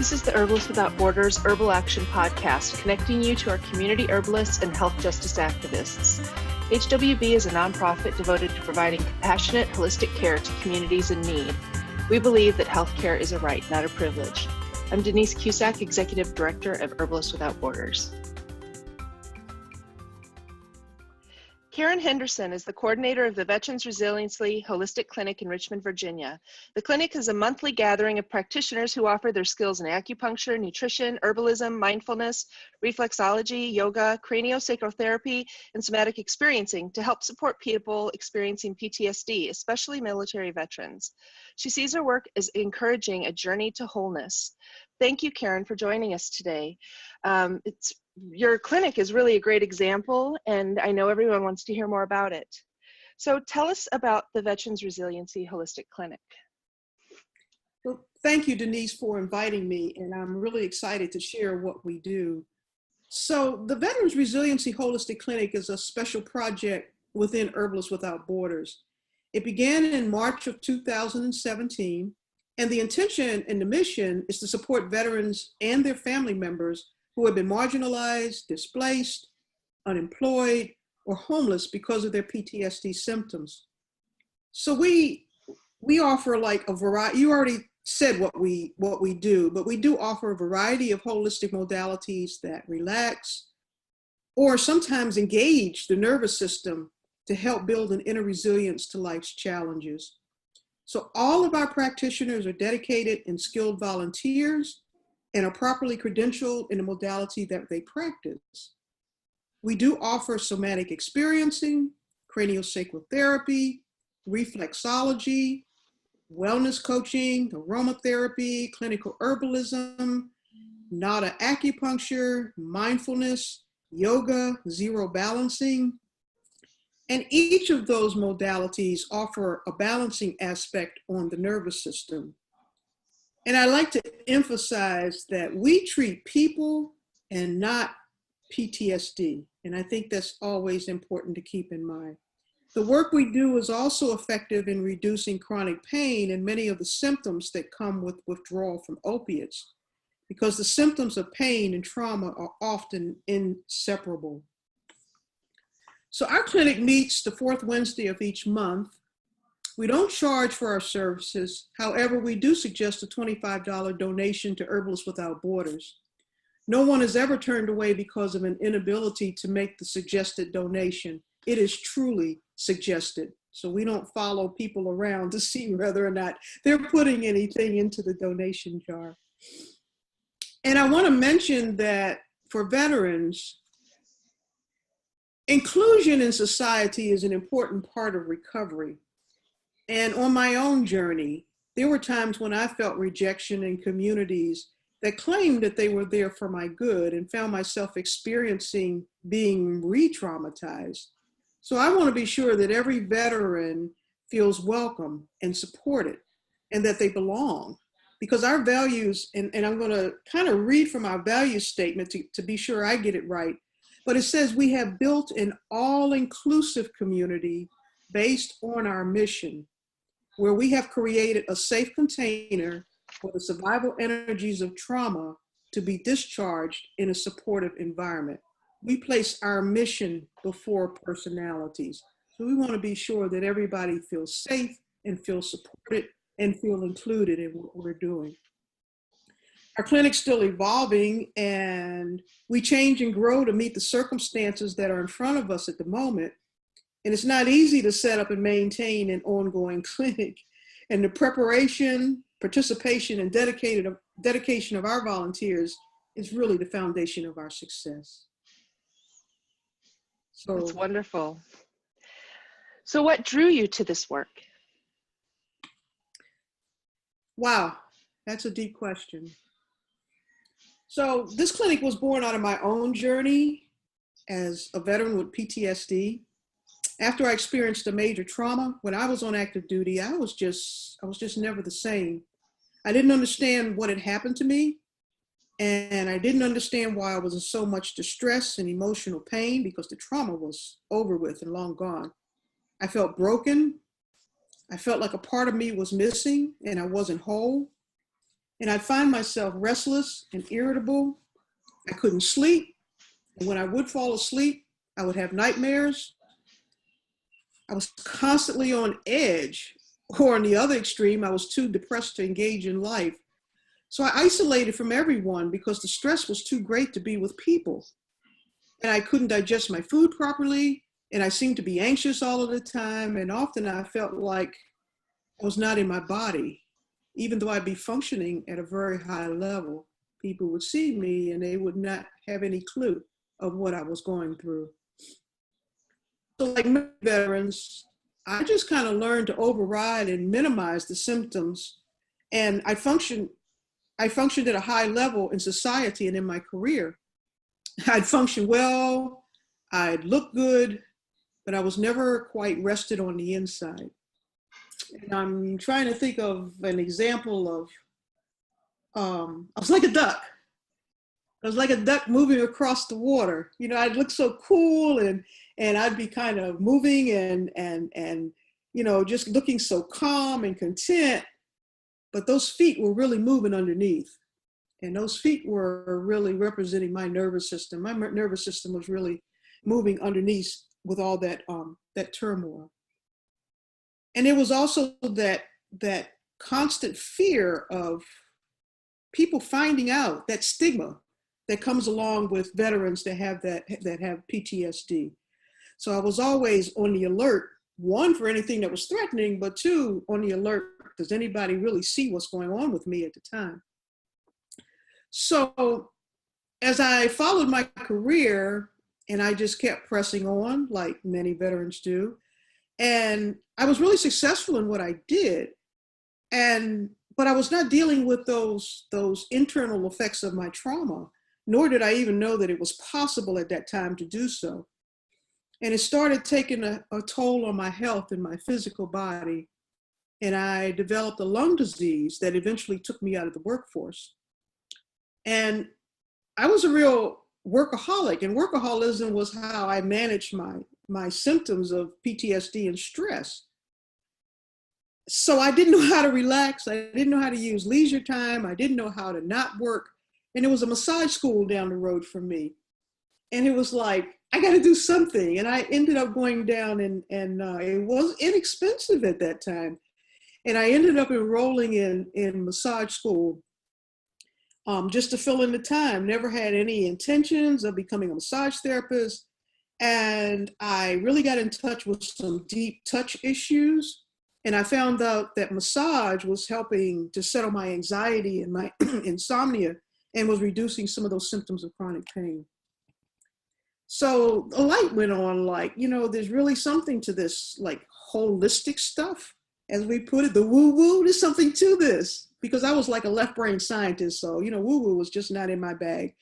This is the Herbalists Without Borders Herbal Action Podcast, connecting you to our community herbalists and health justice activists. HWB is a nonprofit devoted to providing compassionate, holistic care to communities in need. We believe that healthcare is a right, not a privilege. I'm Denise Cusack, Executive Director of Herbalists Without Borders. Karen Henderson is the coordinator of the Veterans Resiliency Holistic Clinic in Richmond, Virginia. The clinic is a monthly gathering of practitioners who offer their skills in acupuncture, nutrition, herbalism, mindfulness, reflexology, yoga, craniosacral therapy, and somatic experiencing to help support people experiencing PTSD, especially military veterans. She sees her work as encouraging a journey to wholeness. Thank you, Karen, for joining us today. Your clinic is really a great example, and I know everyone wants to hear more about it. So tell us about the Veterans Resiliency Holistic Clinic. Well, thank you, Denise, for inviting me, and I'm really excited to share what we do. So the Veterans Resiliency Holistic Clinic is a special project within Herbalists Without Borders. It began in March of 2017, and the intention and the mission is to support veterans and their family members who have been marginalized, displaced, unemployed, or homeless because of their PTSD symptoms. So we offer like a variety. You already said what we do, but we do offer a variety of holistic modalities that relax or sometimes engage the nervous system to help build an inner resilience to life's challenges. So all of our practitioners are dedicated and skilled volunteers and are properly credentialed in the modality that they practice. We do offer somatic experiencing, craniosacral therapy, reflexology, wellness coaching, aromatherapy, clinical herbalism, nada acupuncture, mindfulness, yoga, zero balancing. And each of those modalities offer a balancing aspect on the nervous system. And I like to emphasize that we treat people and not PTSD. And I think that's always important to keep in mind. The work we do is also effective in reducing chronic pain and many of the symptoms that come with withdrawal from opiates, because the symptoms of pain and trauma are often inseparable. So our clinic meets the fourth Wednesday of each month. We don't charge for our services. However, we do suggest a $25 donation to Herbalists Without Borders. No one is ever turned away because of an inability to make the suggested donation. It is truly suggested. So we don't follow people around to see whether or not they're putting anything into the donation jar. And I want to mention that for veterans, inclusion in society is an important part of recovery. And on my own journey, there were times when I felt rejection in communities that claimed that they were there for my good and found myself experiencing being re-traumatized. So I want to be sure that every veteran feels welcome and supported and that they belong. Because our values, and I'm going to kind of read from our value statement to be sure I get it right, but it says we have built an all-inclusive community based on our mission, where we have created a safe container for the survival energies of trauma to be discharged in a supportive environment. We place our mission before personalities. So we want to be sure that everybody feels safe and feels supported and feel included in what we're doing. Our clinic's still evolving, and we change and grow to meet the circumstances that are in front of us at the moment. And it's not easy to set up and maintain an ongoing clinic. And the preparation, participation, and dedication of our volunteers is really the foundation of our success. So that's wonderful. So what drew you to this work? Wow, that's a deep question. So this clinic was born out of my own journey as a veteran with PTSD. After I experienced a major trauma, when I was on active duty, I was just never the same. I didn't understand what had happened to me, and I didn't understand why I was in so much distress and emotional pain, because the trauma was over with and long gone. I felt broken. I felt like a part of me was missing and I wasn't whole. And I'd find myself restless and irritable. I couldn't sleep. And when I would fall asleep, I would have nightmares. I was constantly on edge. Or on the other extreme, I was too depressed to engage in life. So I isolated from everyone because the stress was too great to be with people. And I couldn't digest my food properly. And I seemed to be anxious all of the time. And often I felt like I was not in my body. Even though I'd be functioning at a very high level, people would see me and they would not have any clue of what I was going through. So like many veterans, I just kind of learned to override and minimize the symptoms. And I functioned at a high level in society and in my career. I'd function well, I'd look good, but I was never quite rested on the inside. And I'm trying to think of an example of, I was like a duck. I was like a duck moving across the water. You know, I'd look so cool and I'd be kind of moving and you know, just looking so calm and content. But those feet were really moving underneath. And those feet were really representing my nervous system. My nervous system was really moving underneath with all that that turmoil. And it was also that constant fear of people finding out, that stigma that comes along with veterans that have PTSD. So I was always on the alert, one, for anything that was threatening, but two, on the alert, does anybody really see what's going on with me at the time? So as I followed my career, and I just kept pressing on like many veterans do, and I was really successful in what I did. But I was not dealing with those internal effects of my trauma, nor did I even know that it was possible at that time to do so. And it started taking a toll on my health and my physical body. And I developed a lung disease that eventually took me out of the workforce. And I was a real workaholic, and workaholism was how I managed my symptoms of PTSD and stress. So I didn't know how to relax. I didn't know how to use leisure time. I didn't know how to not work. And there was a massage school down the road from me. And it was like, I got to do something. And I ended up going down and it was inexpensive at that time. And I ended up enrolling in massage school just to fill in the time. Never had any intentions of becoming a massage therapist. And I really got in touch with some deep touch issues. And I found out that massage was helping to settle my anxiety and my insomnia and was reducing some of those symptoms of chronic pain. So the light went on, like, you know, there's really something to this, like, holistic stuff, as we put it, the woo-woo, there's something to this, because I was like a left brain scientist. So, you know, woo-woo was just not in my bag.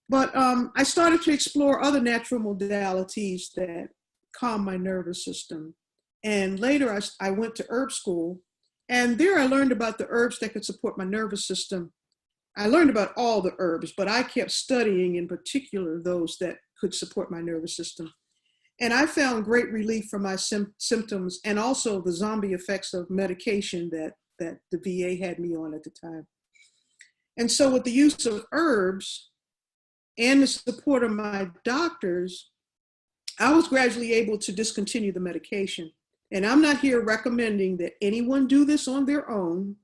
But I started to explore other natural modalities that calm my nervous system. And later I went to herb school, and there I learned about the herbs that could support my nervous system. I learned about all the herbs, but I kept studying in particular those that could support my nervous system. And I found great relief from my symptoms and also the zombie effects of medication that the VA had me on at the time. And so with the use of herbs and the support of my doctors, I was gradually able to discontinue the medication. And I'm not here recommending that anyone do this on their own,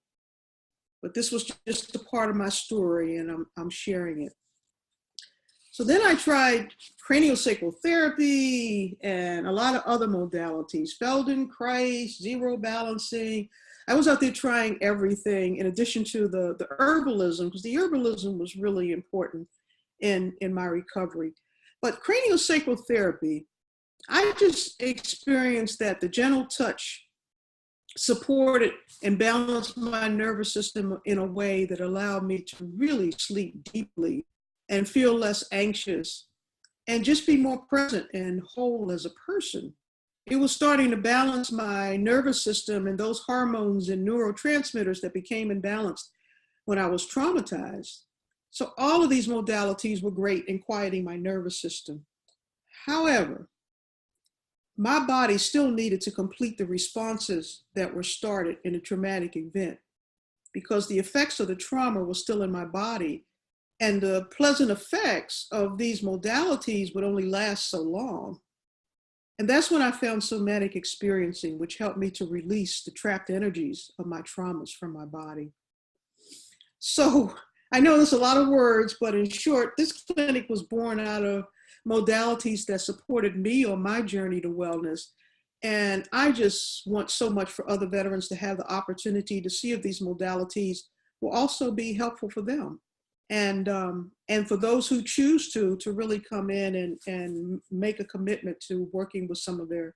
but this was just a part of my story, and I'm sharing it. So then I tried craniosacral therapy and a lot of other modalities, Feldenkrais, zero balancing. I was out there trying everything in addition to the herbalism, because the herbalism was really important in my recovery. But craniosacral therapy, I just experienced that the gentle touch supported and balanced my nervous system in a way that allowed me to really sleep deeply and feel less anxious and just be more present and whole as a person. It was starting to balance my nervous system and those hormones and neurotransmitters that became imbalanced when I was traumatized. So all of these modalities were great in quieting my nervous system. However, my body still needed to complete the responses that were started in a traumatic event. because the effects of the trauma were still in my body. And the pleasant effects of these modalities would only last so long. And that's when I found somatic experiencing, which helped me to release the trapped energies of my traumas from my body. So I know there's a lot of words, but in short, this clinic was born out of modalities that supported me on my journey to wellness. And I just want so much for other veterans to have the opportunity to see if these modalities will also be helpful for them. And for those who choose to really come in and make a commitment to working with some of their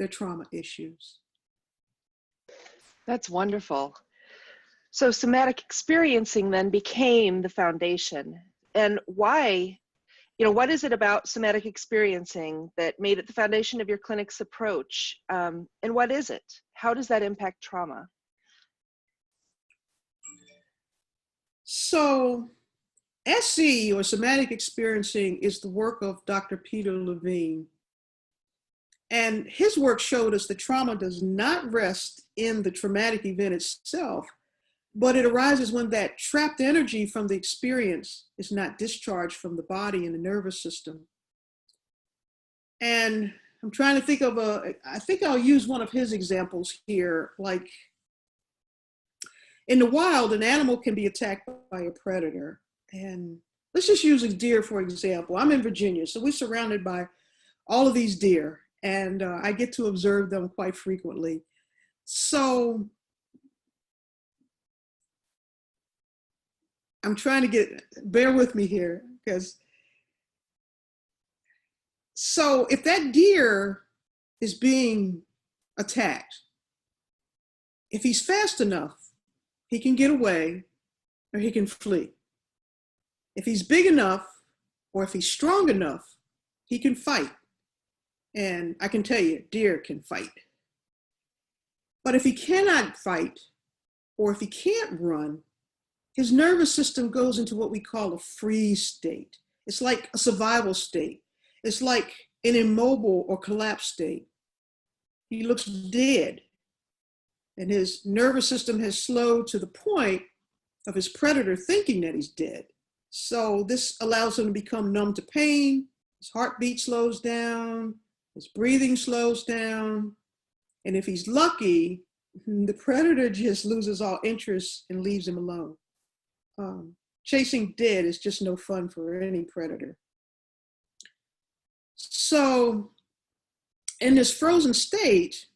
trauma issues. That's wonderful. So somatic experiencing then became the foundation. And why, what is it about somatic experiencing that made it the foundation of your clinic's approach? And what is it? How does that impact trauma? So SE, or somatic experiencing, is the work of Dr. Peter Levine. And his work showed us that trauma does not rest in the traumatic event itself, but it arises when that trapped energy from the experience is not discharged from the body and the nervous system. And I'm trying to think of I think I'll use one of his examples here. Like in the wild, an animal can be attacked by a predator. And let's just use a deer, for example. I'm in Virginia, so we're surrounded by all of these deer, and I get to observe them quite frequently. So I'm trying to bear with me here, so if that deer is being attacked, if he's fast enough, he can get away or he can flee. If he's big enough or if he's strong enough, he can fight. And I can tell you, deer can fight. But if he cannot fight, or if he can't run, his nervous system goes into what we call a freeze state. It's like a survival state. It's like an immobile or collapsed state. He looks dead. And his nervous system has slowed to the point of his predator thinking that he's dead. So this allows him to become numb to pain. His heartbeat slows down. His breathing slows down. And if he's lucky, the predator just loses all interest and leaves him alone. Chasing dead is just no fun for any predator. So in this frozen state,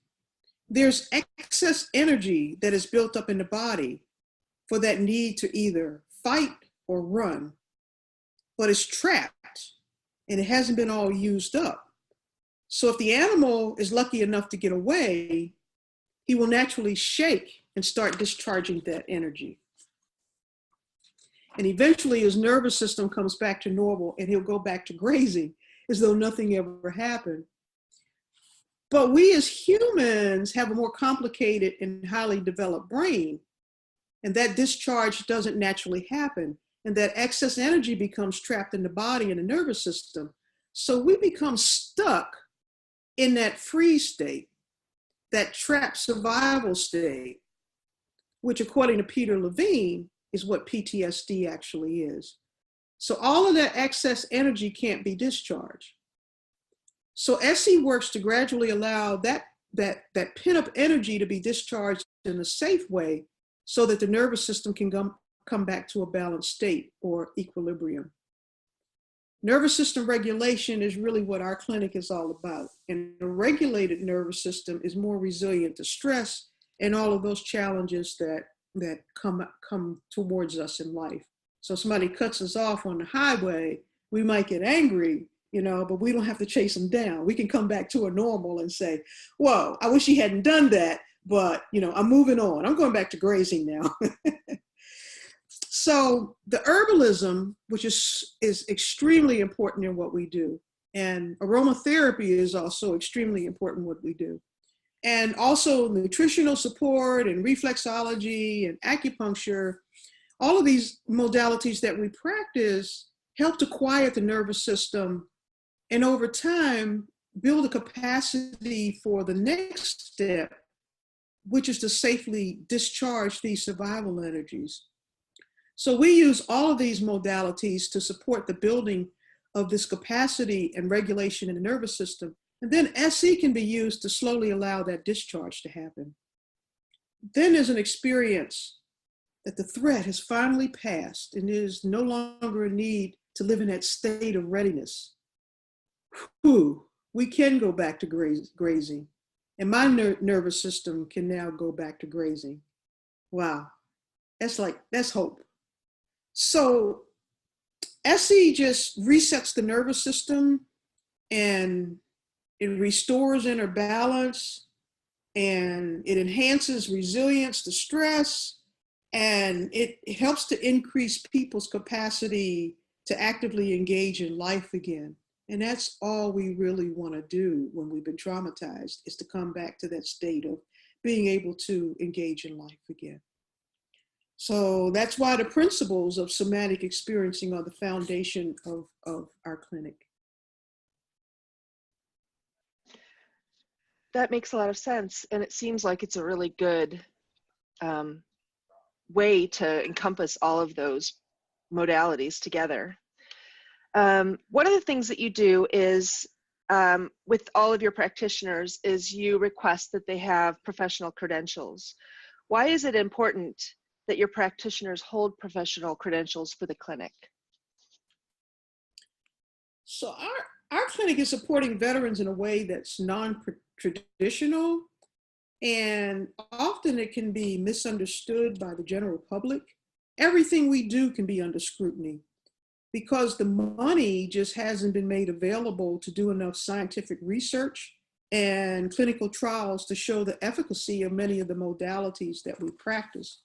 there's excess energy that is built up in the body for that need to either fight or run, but it's trapped and it hasn't been all used up. So if the animal is lucky enough to get away, he will naturally shake and start discharging that energy. And eventually his nervous system comes back to normal and he'll go back to grazing as though nothing ever happened. But we as humans have a more complicated and highly developed brain, and that discharge doesn't naturally happen. And that excess energy becomes trapped in the body and the nervous system. So we become stuck in that freeze state, that trapped survival state, which according to Peter Levine is what PTSD actually is. So all of that excess energy can't be discharged. So SE works to gradually allow that pent-up energy to be discharged in a safe way so that the nervous system can come back to a balanced state or equilibrium. Nervous system regulation is really what our clinic is all about. And a regulated nervous system is more resilient to stress and all of those challenges that come towards us in life. So if somebody cuts us off on the highway, we might get angry, but we don't have to chase them down. We can come back to a normal and say, whoa, I wish he hadn't done that, but I'm moving on. I'm going back to grazing now. So the herbalism, which is extremely important in what we do, and aromatherapy is also extremely important in what we do. And also nutritional support and reflexology and acupuncture, all of these modalities that we practice help to quiet the nervous system and over time build a capacity for the next step, which is to safely discharge these survival energies. So we use all of these modalities to support the building of this capacity and regulation in the nervous system. And then SE can be used to slowly allow that discharge to happen. Then there's an experience that the threat has finally passed and there's no longer a need to live in that state of readiness. Whew, we can go back to grazing. And my nervous system can now go back to grazing. Wow, that's hope. So SE just resets the nervous system and it restores inner balance and it enhances resilience to stress, and it helps to increase people's capacity to actively engage in life again. And that's all we really want to do when we've been traumatized, is to come back to that state of being able to engage in life again. So that's why the principles of somatic experiencing are the foundation of our clinic. That makes a lot of sense. And it seems like it's a really good way to encompass all of those modalities together. One of the things that you do is, with all of your practitioners, is you request that they have professional credentials. Why is it important that your practitioners hold professional credentials for the clinic? So our clinic is supporting veterans in a way that's non-traditional, and often it can be misunderstood by the general public. Everything we do can be under scrutiny because the money just hasn't been made available to do enough scientific research and clinical trials to show the efficacy of many of the modalities that we practice.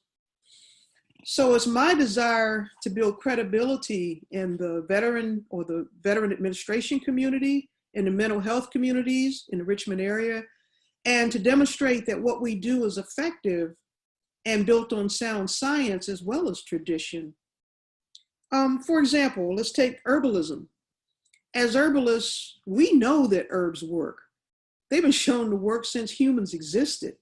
So it's my desire to build credibility in the veteran or the veteran administration community, in the mental health communities in the Richmond area, and to demonstrate that what we do is effective and built on sound science as well as tradition. For example, let's take herbalism. As herbalists, we know that herbs work. They've been shown to work since humans existed.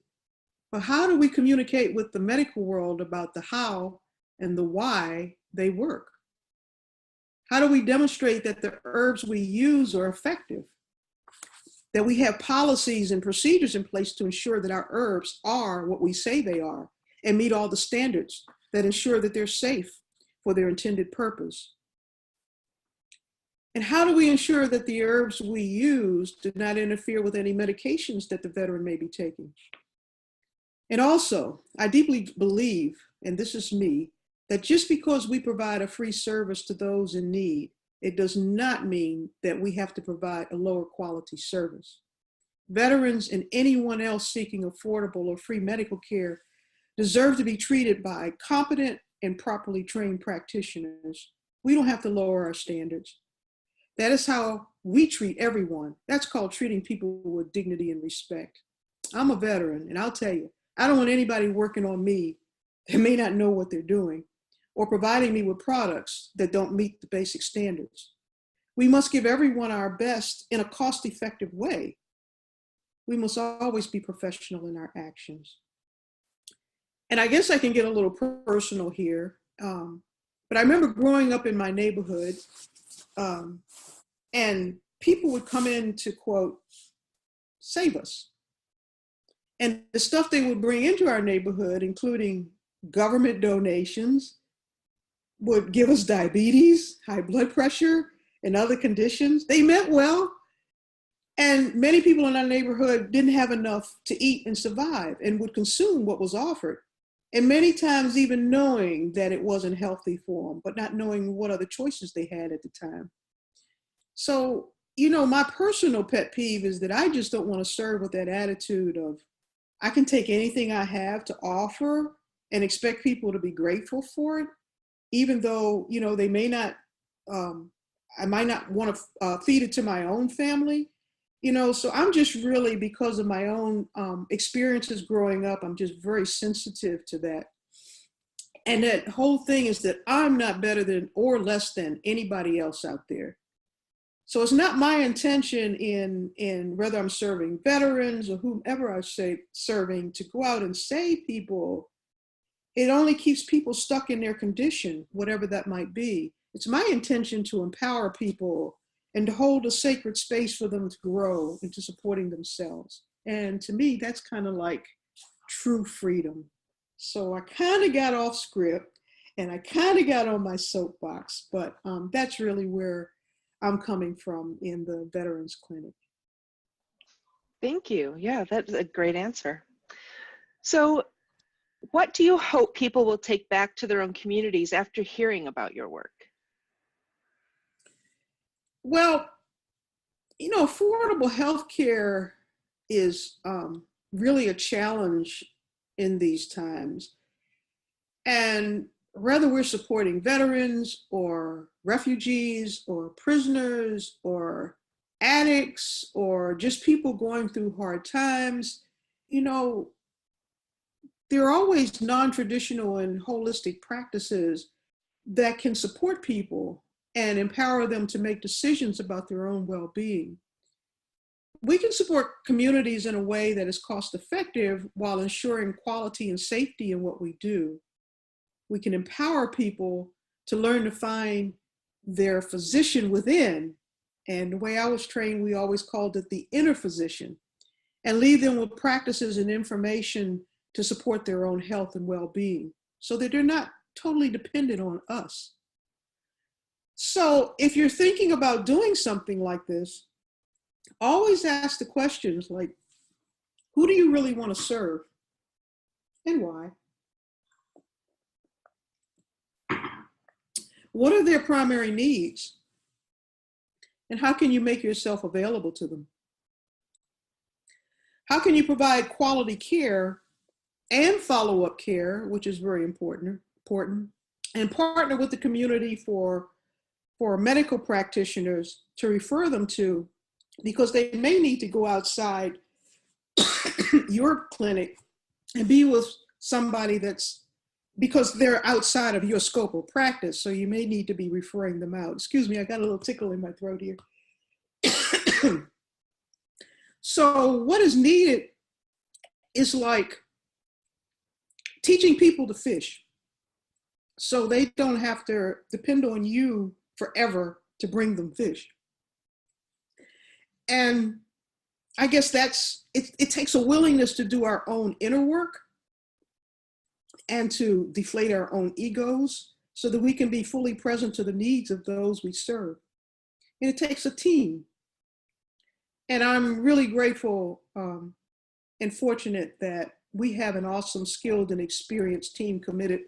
But how do we communicate with the medical world about the how and the why they work? How do we demonstrate that the herbs we use are effective? That we have policies and procedures in place to ensure that our herbs are what we say they are and meet all the standards that ensure that they're safe for their intended purpose? And how do we ensure that the herbs we use do not interfere with any medications that the veteran may be taking? And also, I deeply believe, and this is me, that just because we provide a free service to those in need, it does not mean that we have to provide a lower quality service. Veterans and anyone else seeking affordable or free medical care deserve to be treated by competent and properly trained practitioners. We don't have to lower our standards. That is how we treat everyone. That's called treating people with dignity and respect. I'm a veteran, and I'll tell you, I don't want anybody working on me that may not know what they're doing or providing me with products that don't meet the basic standards. We must give everyone our best in a cost-effective way. We must always be professional in our actions. And I guess I can get a little personal here, but I remember growing up in my neighborhood, and people would come in to, quote, save us. And the stuff they would bring into our neighborhood, including government donations, would give us diabetes, high blood pressure, and other conditions. They meant well. And many people in our neighborhood didn't have enough to eat and survive and would consume what was offered. And many times even knowing that it wasn't healthy for them, but not knowing what other choices they had at the time. So, you know, my personal pet peeve is that I just don't want to serve with that attitude of, I can take anything I have to offer and expect people to be grateful for it, even though, you know, they may not, I might not want to feed it to my own family, you know, so I'm just really, because of my own experiences growing up, I'm just very sensitive to that. And that whole thing is that I'm not better than or less than anybody else out there. So it's not my intention in whether I'm serving veterans or whomever I say serving to go out and save people. It only keeps people stuck in their condition, whatever that might be. It's my intention to empower people and to hold a sacred space for them to grow into supporting themselves. And to me, that's kind of like true freedom. So I kind of got off script and I kind of got on my soapbox, but that's really where I'm coming from in the Veterans Clinic. Thank you. Yeah, that's a great answer. So what do you hope people will take back to their own communities after hearing about your work? Well, affordable health care is really a challenge in these times. And whether we're supporting veterans or refugees or prisoners or addicts or just people going through hard times, there are always non-traditional and holistic practices that can support people and empower them to make decisions about their own well-being. We can support communities in a way that is cost effective while ensuring quality and safety in what we do. We can empower people to learn to find their physician within. And the way I was trained, we always called it the inner physician, and leave them with practices and information to support their own health and well-being so that they're not totally dependent on us. So if you're thinking about doing something like this, always ask the questions like, who do you really want to serve and why? What are their primary needs? And how can you make yourself available to them? How can you provide quality care and follow-up care, which is very important, and partner with the community for medical practitioners to refer them to, because they may need to go outside your clinic and be with somebody because they're outside of your scope of practice. So you may need to be referring them out. Excuse me, I got a little tickle in my throat here. So what is needed is like teaching people to fish so they don't have to depend on you forever to bring them fish. And I guess it takes a willingness to do our own inner work and to deflate our own egos so that we can be fully present to the needs of those we serve. And it takes a team. And I'm really grateful and fortunate that we have an awesome, skilled, and experienced team committed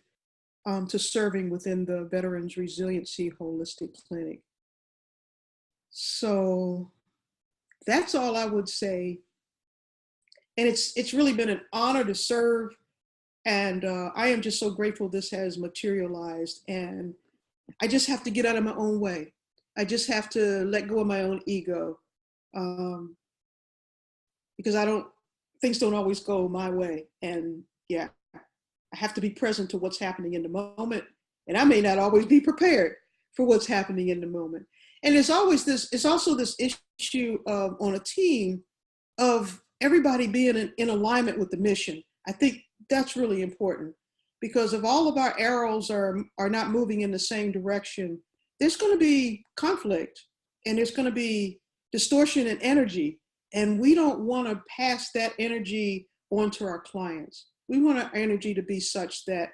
to serving within the Veterans Resiliency Holistic Clinic. So that's all I would say. And it's really been an honor to serve. And I am just so grateful this has materialized. And I just have to get out of my own way. I just have to let go of my own ego. Because things don't always go my way. And yeah, I have to be present to what's happening in the moment. And I may not always be prepared for what's happening in the moment. And it's also this issue of, on a team, of everybody being in alignment with the mission. I think that's really important, because if all of our arrows are not moving in the same direction, there's going to be conflict and there's going to be distortion in energy. And we don't want to pass that energy on to our clients. We want our energy to be such that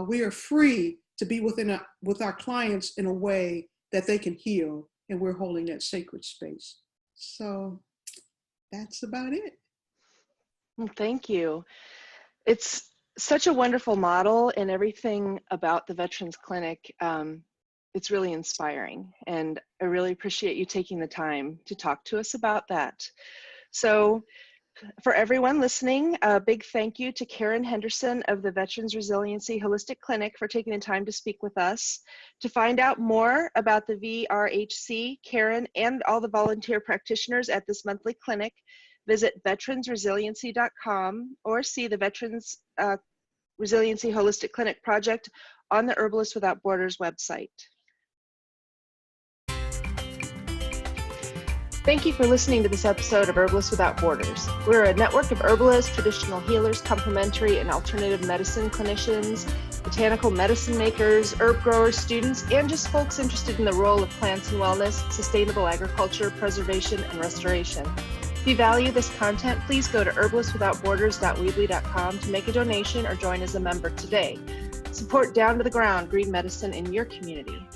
we are free to be with our clients in a way that they can heal, and we're holding that sacred space. So that's about it. Well, thank you. It's such a wonderful model, and everything about the Veterans Clinic, it's really inspiring. And I really appreciate you taking the time to talk to us about that. So for everyone listening, a big thank you to Karen Henderson of the Veterans Resiliency Holistic Clinic for taking the time to speak with us. To find out more about the VRHC, Karen, and all the volunteer practitioners at this monthly clinic, visit veteransresiliency.com or see the Veterans Resiliency Holistic Clinic project on the Herbalists Without Borders website. Thank you for listening to this episode of Herbalists Without Borders. We're a network of herbalists, traditional healers, complementary and alternative medicine clinicians, botanical medicine makers, herb growers, students, and just folks interested in the role of plants in wellness, sustainable agriculture, preservation, and restoration. If you value this content, please go to herbalistwithoutborders.weebly.com to make a donation or join as a member today. Support down to the ground green medicine in your community.